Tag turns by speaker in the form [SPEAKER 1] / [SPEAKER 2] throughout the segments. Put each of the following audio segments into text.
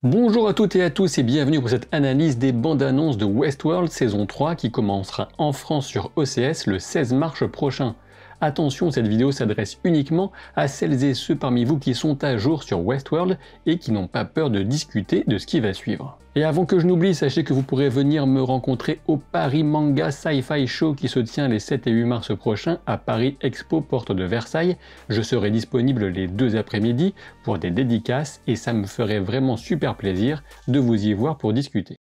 [SPEAKER 1] Bonjour à toutes et à tous et bienvenue pour cette analyse des bandes annonces de Westworld saison 3 qui commencera en France sur OCS le 16 mars prochain. Attention, cette vidéo s'adresse uniquement à celles et ceux parmi vous qui sont à jour sur Westworld et qui n'ont pas peur de discuter de ce qui va suivre. Et avant que je n'oublie, sachez que vous pourrez venir me rencontrer au Paris Manga Sci-Fi Show qui se tient les 7 et 8 mars prochains à Paris Expo Porte de Versailles. Je serai disponible les 2 après-midi pour des dédicaces et ça me ferait vraiment super plaisir de vous y voir pour discuter.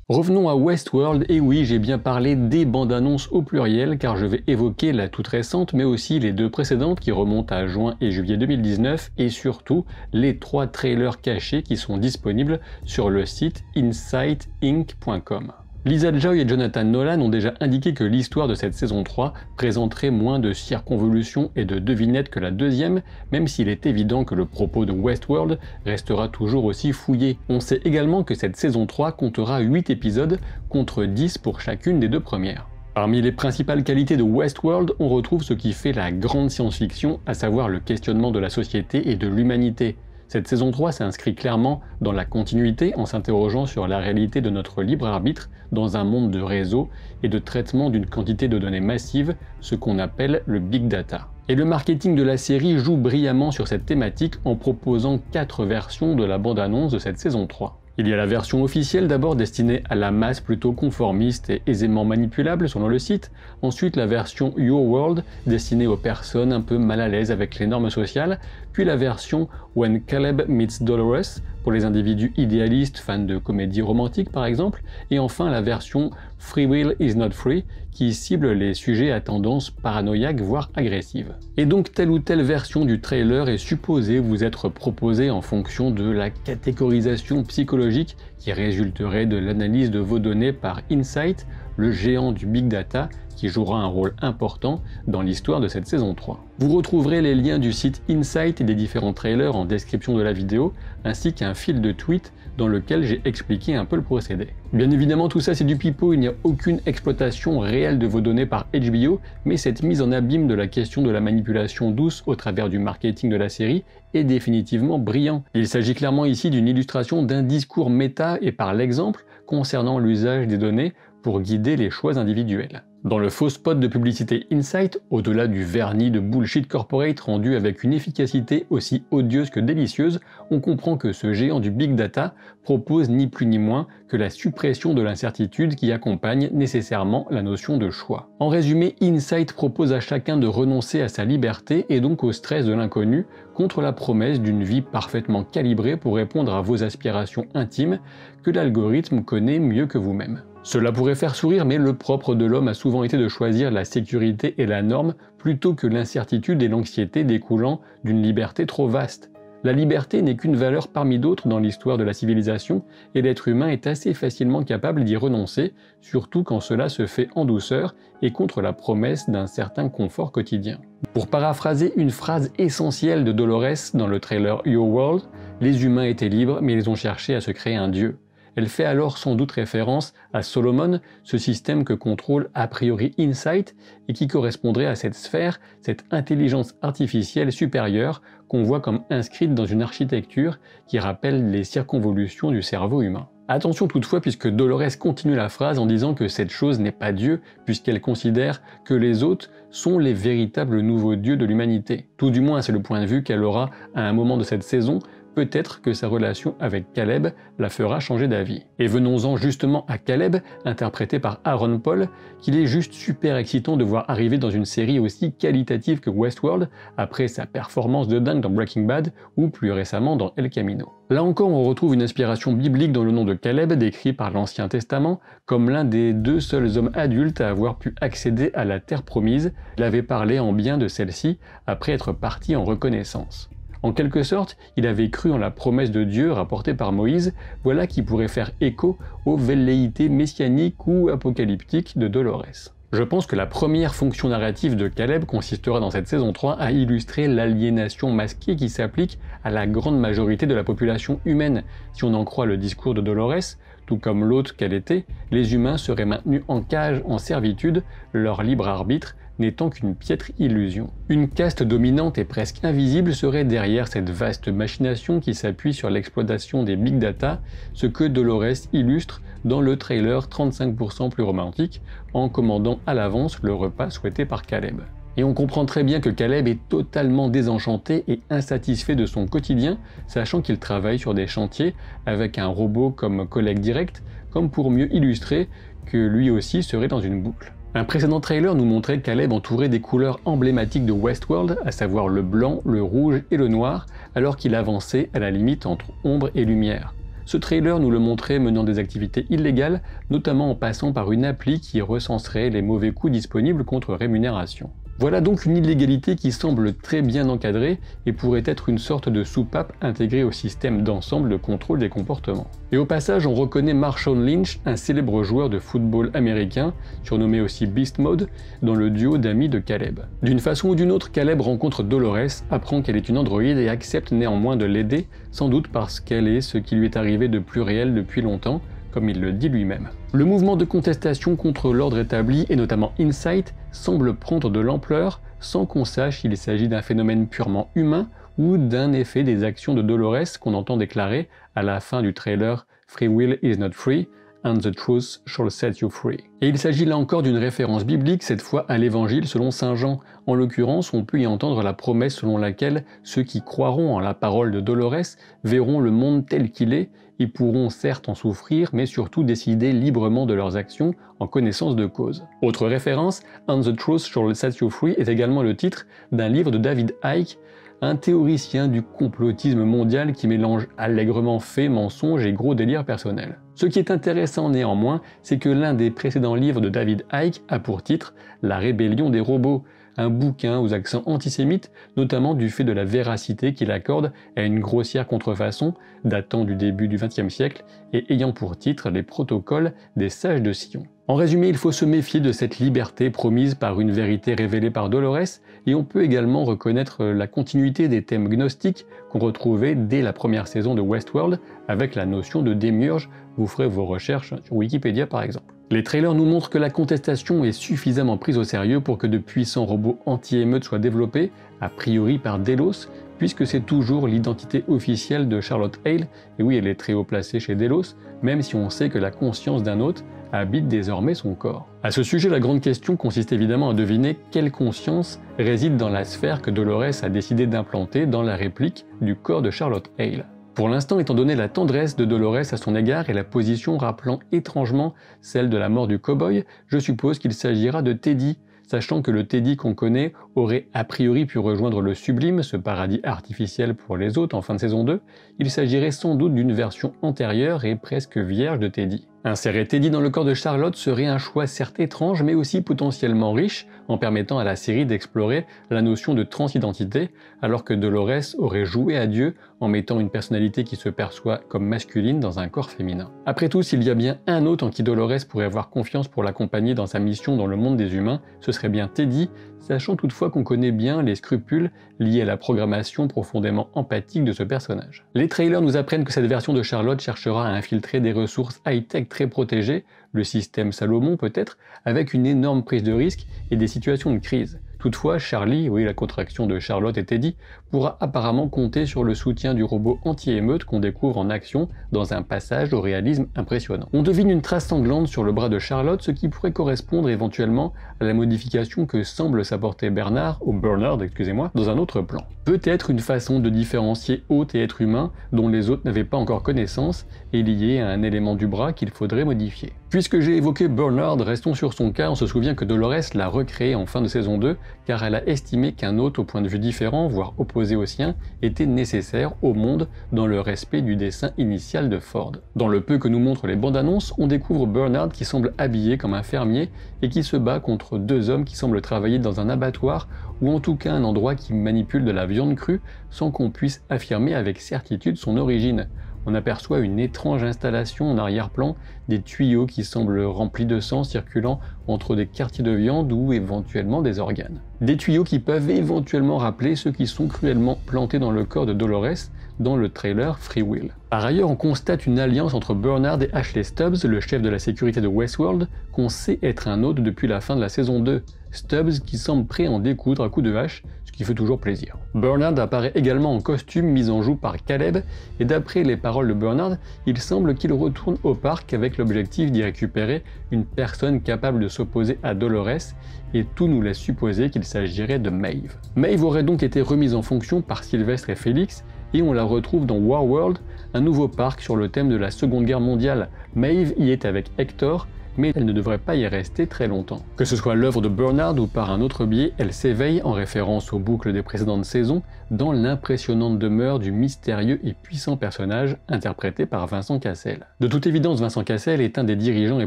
[SPEAKER 1] Revenons à Westworld, et oui, j'ai bien parlé des bandes annonces au pluriel car je vais évoquer la toute récente mais aussi les deux précédentes qui remontent à juin et juillet 2019 et surtout les 3 trailers cachés qui sont disponibles sur le site insightinc.com. Lisa Joy et Jonathan Nolan ont déjà indiqué que l'histoire de cette saison 3 présenterait moins de circonvolutions et de devinettes que la deuxième, même s'il est évident que le propos de Westworld restera toujours aussi fouillé. On sait également que cette saison 3 comptera 8 épisodes contre 10 pour chacune des 2 premières. Parmi les principales qualités de Westworld, on retrouve ce qui fait la grande science-fiction, à savoir le questionnement de la société et de l'humanité. Cette saison 3 s'inscrit clairement dans la continuité en s'interrogeant sur la réalité de notre libre arbitre dans un monde de réseaux et de traitement d'une quantité de données massives, ce qu'on appelle le Big Data. Et le marketing de la série joue brillamment sur cette thématique en proposant 4 versions de la bande-annonce de cette saison 3. Il y a la version officielle d'abord destinée à la masse plutôt conformiste et aisément manipulable selon le site, ensuite la version Your World destinée aux personnes un peu mal à l'aise avec les normes sociales, puis la version When Caleb Meets Dolores pour les individus idéalistes fans de comédies romantiques par exemple, et enfin la version Free Will is Not Free qui cible les sujets à tendance paranoïaque voire agressive. Et donc telle ou telle version du trailer est supposée vous être proposée en fonction de la catégorisation psychologique qui résulterait de l'analyse de vos données par Insight, le géant du Big Data qui jouera un rôle important dans l'histoire de cette saison 3. Vous retrouverez les liens du site Insight et des différents trailers en description de la vidéo, ainsi qu'un fil de tweet dans lequel j'ai expliqué un peu le procédé. Bien évidemment tout ça c'est du pipeau, il n'y a aucune exploitation réelle de vos données par HBO, mais cette mise en abîme de la question de la manipulation douce au travers du marketing de la série est définitivement brillant. Il s'agit clairement ici d'une illustration d'un discours méta et par l'exemple concernant l'usage des données pour guider les choix individuels. Dans le faux spot de publicité Insight, au-delà du vernis de bullshit corporate rendu avec une efficacité aussi odieuse que délicieuse, on comprend que ce géant du Big Data propose ni plus ni moins que la suppression de l'incertitude qui accompagne nécessairement la notion de choix. En résumé, Insight propose à chacun de renoncer à sa liberté et donc au stress de l'inconnu contre la promesse d'une vie parfaitement calibrée pour répondre à vos aspirations intimes que l'algorithme connaît mieux que vous-même. Cela pourrait faire sourire, mais le propre de l'homme a souvent été de choisir la sécurité et la norme plutôt que l'incertitude et l'anxiété découlant d'une liberté trop vaste. La liberté n'est qu'une valeur parmi d'autres dans l'histoire de la civilisation et l'être humain est assez facilement capable d'y renoncer, surtout quand cela se fait en douceur et contre la promesse d'un certain confort quotidien. Pour paraphraser une phrase essentielle de Dolores dans le trailer Your World, les humains étaient libres mais ils ont cherché à se créer un dieu. Elle fait alors sans doute référence à Solomon, ce système que contrôle a priori Insight et qui correspondrait à cette sphère, cette intelligence artificielle supérieure qu'on voit comme inscrite dans une architecture qui rappelle les circonvolutions du cerveau humain. Attention toutefois puisque Dolores continue la phrase en disant que cette chose n'est pas Dieu puisqu'elle considère que les autres sont les véritables nouveaux dieux de l'humanité. Tout du moins c'est le point de vue qu'elle aura à un moment de cette saison. Peut-être que sa relation avec Caleb la fera changer d'avis. Et venons-en justement à Caleb, interprété par Aaron Paul, qu'il est juste super excitant de voir arriver dans une série aussi qualitative que Westworld, après sa performance de dingue dans Breaking Bad ou plus récemment dans El Camino. Là encore on retrouve une inspiration biblique dans le nom de Caleb, décrit par l'Ancien Testament comme l'un des 2 seuls hommes adultes à avoir pu accéder à la terre promise. Il avait parlé en bien de celle-ci après être parti en reconnaissance. En quelque sorte, il avait cru en la promesse de Dieu rapportée par Moïse, voilà qui pourrait faire écho aux velléités messianiques ou apocalyptiques de Dolores. Je pense que la première fonction narrative de Caleb consistera dans cette saison 3 à illustrer l'aliénation masquée qui s'applique à la grande majorité de la population humaine. Si on en croit le discours de Dolores, tout comme l'autre qu'elle était, les humains seraient maintenus en cage, en servitude, leur libre arbitre n'étant qu'une piètre illusion. Une caste dominante et presque invisible serait derrière cette vaste machination qui s'appuie sur l'exploitation des big data, ce que Dolores illustre dans le trailer 35% plus romantique, en commandant à l'avance le repas souhaité par Caleb. Et on comprend très bien que Caleb est totalement désenchanté et insatisfait de son quotidien, sachant qu'il travaille sur des chantiers avec un robot comme collègue direct, comme pour mieux illustrer que lui aussi serait dans une boucle. Un précédent trailer nous montrait Caleb entouré des couleurs emblématiques de Westworld, à savoir le blanc, le rouge et le noir, alors qu'il avançait à la limite entre ombre et lumière. Ce trailer nous le montrait menant des activités illégales, notamment en passant par une appli qui recenserait les mauvais coups disponibles contre rémunération. Voilà donc une illégalité qui semble très bien encadrée et pourrait être une sorte de soupape intégrée au système d'ensemble de contrôle des comportements. Et au passage, on reconnaît Marshawn Lynch, un célèbre joueur de football américain, surnommé aussi Beast Mode, dans le duo d'amis de Caleb. D'une façon ou d'une autre, Caleb rencontre Dolores, apprend qu'elle est une androïde et accepte néanmoins de l'aider, sans doute parce qu'elle est ce qui lui est arrivé de plus réel depuis longtemps, comme il le dit lui-même. Le mouvement de contestation contre l'ordre établi, et notamment Insight, semble prendre de l'ampleur sans qu'on sache s'il s'agit d'un phénomène purement humain ou d'un effet des actions de Dolores qu'on entend déclarer à la fin du trailer « Free will is not free » and the truth shall set you free. Et il s'agit là encore d'une référence biblique, cette fois à l'évangile selon saint Jean. En l'occurrence, on peut y entendre la promesse selon laquelle ceux qui croiront en la parole de Dolores verront le monde tel qu'il est et pourront certes en souffrir, mais surtout décider librement de leurs actions en connaissance de cause. Autre référence, And the truth shall set you free est également le titre d'un livre de David Icke, un théoricien du complotisme mondial qui mélange allègrement faits, mensonges et gros délires personnels. Ce qui est intéressant néanmoins, c'est que l'un des précédents livres de David Icke a pour titre « La rébellion des robots », un bouquin aux accents antisémites, notamment du fait de la véracité qu'il accorde à une grossière contrefaçon datant du début du XXe siècle et ayant pour titre les protocoles des sages de Sion. En résumé, il faut se méfier de cette liberté promise par une vérité révélée par Dolores, et on peut également reconnaître la continuité des thèmes gnostiques qu'on retrouvait dès la première saison de Westworld avec la notion de démiurge. Vous ferez vos recherches sur Wikipédia par exemple. Les trailers nous montrent que la contestation est suffisamment prise au sérieux pour que de puissants robots anti-émeutes soient développés, a priori par Delos, puisque c'est toujours l'identité officielle de Charlotte Hale, et oui, elle est très haut placée chez Delos, même si on sait que la conscience d'un hôte habite désormais son corps. À ce sujet, la grande question consiste évidemment à deviner quelle conscience réside dans la sphère que Dolores a décidé d'implanter dans la réplique du corps de Charlotte Hale. Pour l'instant, étant donné la tendresse de Dolores à son égard et la position rappelant étrangement celle de la mort du cow-boy, je suppose qu'il s'agira de Teddy, sachant que le Teddy qu'on connaît aurait a priori pu rejoindre le Sublime, ce paradis artificiel pour les hôtes en fin de saison 2, il s'agirait sans doute d'une version antérieure et presque vierge de Teddy. Insérer Teddy dans le corps de Charlotte serait un choix certes étrange mais aussi potentiellement riche en permettant à la série d'explorer la notion de transidentité alors que Dolores aurait joué à Dieu en mettant une personnalité qui se perçoit comme masculine dans un corps féminin. Après tout, s'il y a bien un hôte en qui Dolores pourrait avoir confiance pour l'accompagner dans sa mission dans le monde des humains, ce serait bien Teddy, sachant toutefois qu'on connaît bien les scrupules liés à la programmation profondément empathique de ce personnage. Les trailers nous apprennent que cette version de Charlotte cherchera à infiltrer des ressources high-tech très protégées, le système Salomon peut-être, avec une énorme prise de risque et des situations de crise. Toutefois, Charlie, oui la contraction de Charlotte et Teddy, pourra apparemment compter sur le soutien du robot anti-émeute qu'on découvre en action dans un passage au réalisme impressionnant. On devine une trace sanglante sur le bras de Charlotte, ce qui pourrait correspondre éventuellement à la modification que semble s'apporter Bernard, dans un autre plan. Peut-être une façon de différencier hôte et être humain dont les autres n'avaient pas encore connaissance et liée à un élément du bras qu'il faudrait modifier. Puisque j'ai évoqué Bernard, restons sur son cas, on se souvient que Dolores l'a recréé en fin de saison 2 car elle a estimé qu'un hôte au point de vue différent, voire opposé au sien, était nécessaire au monde dans le respect du dessein initial de Ford. Dans le peu que nous montrent les bandes annonces, on découvre Bernard qui semble habillé comme un fermier et qui se bat contre deux hommes qui semblent travailler dans un abattoir ou en tout cas un endroit qui manipule de la viande crue sans qu'on puisse affirmer avec certitude son origine. On aperçoit une étrange installation en arrière-plan, des tuyaux qui semblent remplis de sang circulant entre des quartiers de viande ou éventuellement des organes. Des tuyaux qui peuvent éventuellement rappeler ceux qui sont cruellement plantés dans le corps de Dolores dans le trailer Free Will. Par ailleurs, on constate une alliance entre Bernard et Ashley Stubbs, le chef de la sécurité de Westworld, qu'on sait être un hôte depuis la fin de la saison 2. Stubbs qui semble prêt à en découdre à coups de hache, ce qui fait toujours plaisir. Bernard apparaît également en costume mis en joue par Caleb, et d'après les paroles de Bernard, il semble qu'il retourne au parc avec l'objectif d'y récupérer une personne capable de s'opposer à Dolores, et tout nous laisse supposer qu'il s'agirait de Maeve. Maeve aurait donc été remise en fonction par Sylvestre et Félix, et on la retrouve dans Warworld, un nouveau parc sur le thème de la Seconde Guerre mondiale. Maeve y est avec Hector, mais elle ne devrait pas y rester très longtemps. Que ce soit l'œuvre de Bernard ou par un autre biais, elle s'éveille, en référence aux boucles des précédentes saisons, dans l'impressionnante demeure du mystérieux et puissant personnage interprété par Vincent Cassel. De toute évidence, Vincent Cassel est un des dirigeants et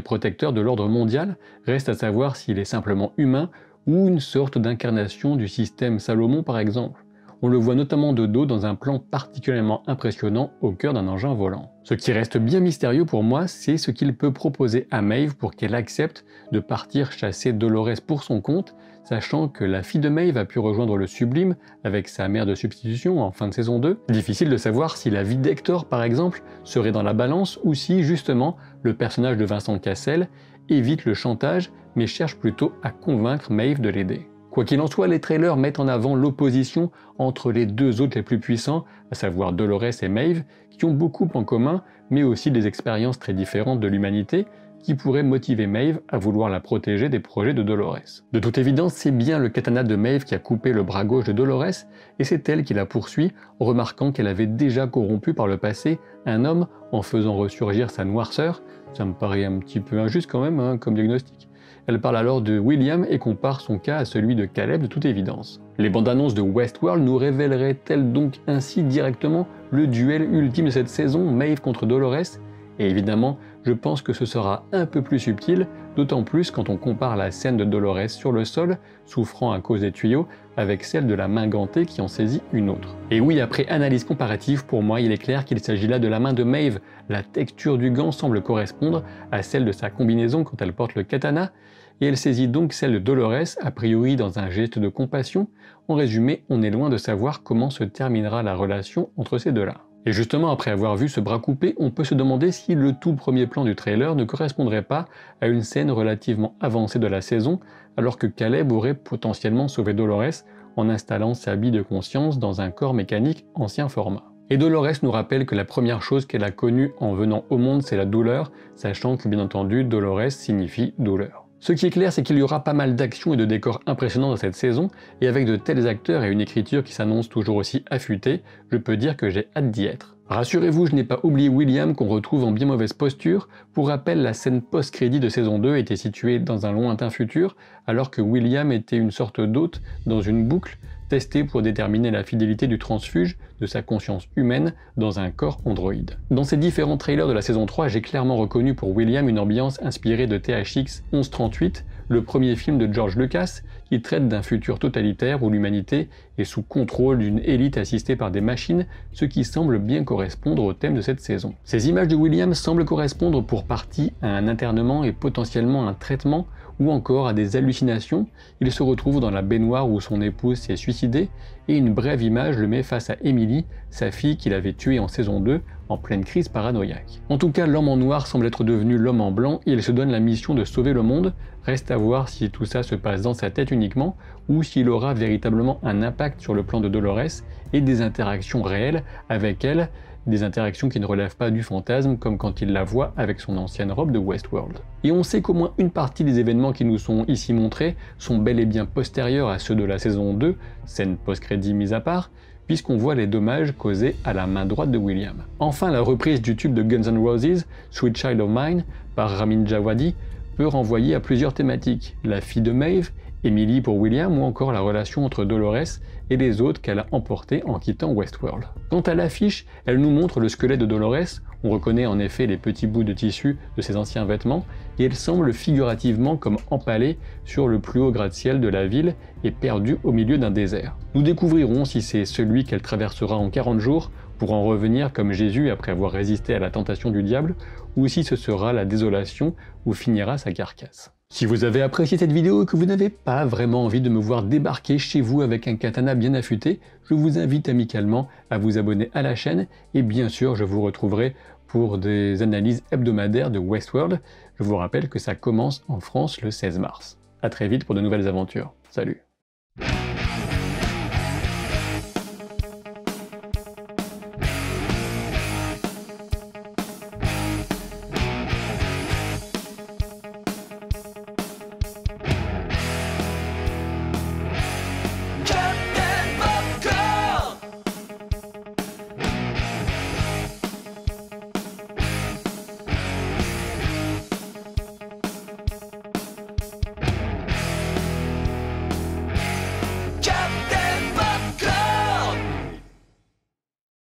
[SPEAKER 1] protecteurs de l'ordre mondial, reste à savoir s'il est simplement humain ou une sorte d'incarnation du système Salomon par exemple. On le voit notamment de dos dans un plan particulièrement impressionnant au cœur d'un engin volant. Ce qui reste bien mystérieux pour moi, c'est ce qu'il peut proposer à Maeve pour qu'elle accepte de partir chasser Dolores pour son compte, sachant que la fille de Maeve a pu rejoindre le Sublime avec sa mère de substitution en fin de saison 2. Difficile de savoir si la vie d'Hector par exemple serait dans la balance ou si justement le personnage de Vincent Cassel évite le chantage mais cherche plutôt à convaincre Maeve de l'aider. Quoi qu'il en soit, les trailers mettent en avant l'opposition entre les deux autres les plus puissants, à savoir Dolores et Maeve, qui ont beaucoup en commun, mais aussi des expériences très différentes de l'humanité, qui pourraient motiver Maeve à vouloir la protéger des projets de Dolores. De toute évidence, c'est bien le katana de Maeve qui a coupé le bras gauche de Dolores, et c'est elle qui la poursuit, en remarquant qu'elle avait déjà corrompu par le passé un homme en faisant ressurgir sa noirceur. Ça me paraît un petit peu injuste quand même, comme diagnostic. Elle parle alors de William et compare son cas à celui de Caleb de toute évidence. Les bandes annonces de Westworld nous révéleraient-elles donc ainsi directement le duel ultime de cette saison, Maeve contre Dolores? Et évidemment, je pense que ce sera un peu plus subtil, d'autant plus quand on compare la scène de Dolores sur le sol, souffrant à cause des tuyaux, avec celle de la main gantée qui en saisit une autre. Et oui, après analyse comparative, pour moi il est clair qu'il s'agit là de la main de Maeve. La texture du gant semble correspondre à celle de sa combinaison quand elle porte le katana, et elle saisit donc celle de Dolores, a priori dans un geste de compassion. En résumé, on est loin de savoir comment se terminera la relation entre ces deux-là. Et justement, après avoir vu ce bras coupé, on peut se demander si le tout premier plan du trailer ne correspondrait pas à une scène relativement avancée de la saison, alors que Caleb aurait potentiellement sauvé Dolores en installant sa bille de conscience dans un corps mécanique ancien format. Et Dolores nous rappelle que la première chose qu'elle a connue en venant au monde, c'est la douleur, sachant que bien entendu, Dolores signifie douleur. Ce qui est clair, c'est qu'il y aura pas mal d'actions et de décors impressionnants dans cette saison, et avec de tels acteurs et une écriture qui s'annonce toujours aussi affûtée, je peux dire que j'ai hâte d'y être. Rassurez-vous, je n'ai pas oublié William qu'on retrouve en bien mauvaise posture. Pour rappel, la scène post-crédit de saison 2 était située dans un lointain futur, alors que William était une sorte d'hôte dans une boucle, testé pour déterminer la fidélité du transfuge de sa conscience humaine dans un corps androïde. Dans ces différents trailers de la saison 3, j'ai clairement reconnu pour William une ambiance inspirée de THX 1138, le premier film de George Lucas, qui traite d'un futur totalitaire où l'humanité est sous contrôle d'une élite assistée par des machines, ce qui semble bien correspondre au thème de cette saison. Ces images de William semblent correspondre pour partie à un internement et potentiellement un traitement, ou encore à des hallucinations. Il se retrouve dans la baignoire où son épouse s'est suicidée, et une brève image le met face à Emily, sa fille qu'il avait tuée en saison 2, en pleine crise paranoïaque. En tout cas, l'homme en noir semble être devenu l'homme en blanc, et il se donne la mission de sauver le monde. Reste à voir si tout ça se passe dans sa tête uniquement, ou s'il aura véritablement un impact sur le plan de Dolores, et des interactions réelles avec elle, des interactions qui ne relèvent pas du fantasme comme quand il la voit avec son ancienne robe de Westworld. Et on sait qu'au moins une partie des événements qui nous sont ici montrés sont bel et bien postérieurs à ceux de la saison 2, scène post-crédit mise à part, puisqu'on voit les dommages causés à la main droite de William. Enfin, la reprise du tube de Guns N' Roses, Sweet Child of Mine, par Ramin Djawadi, peut renvoyer à plusieurs thématiques, la fille de Maeve, Emily pour William ou encore la relation entre Dolores et les autres qu'elle a emportés en quittant Westworld. Quant à l'affiche, elle nous montre le squelette de Dolores, on reconnaît en effet les petits bouts de tissu de ses anciens vêtements, et elle semble figurativement comme empalée sur le plus haut gratte-ciel de la ville et perdue au milieu d'un désert. Nous découvrirons si c'est celui qu'elle traversera en 40 jours pour en revenir comme Jésus après avoir résisté à la tentation du diable, ou si ce sera la désolation où finira sa carcasse. Si vous avez apprécié cette vidéo et que vous n'avez pas vraiment envie de me voir débarquer chez vous avec un katana bien affûté, je vous invite amicalement à vous abonner à la chaîne et bien sûr je vous retrouverai pour des analyses hebdomadaires de Westworld. Je vous rappelle que ça commence en France le 16 mars. À très vite pour de nouvelles aventures. Salut!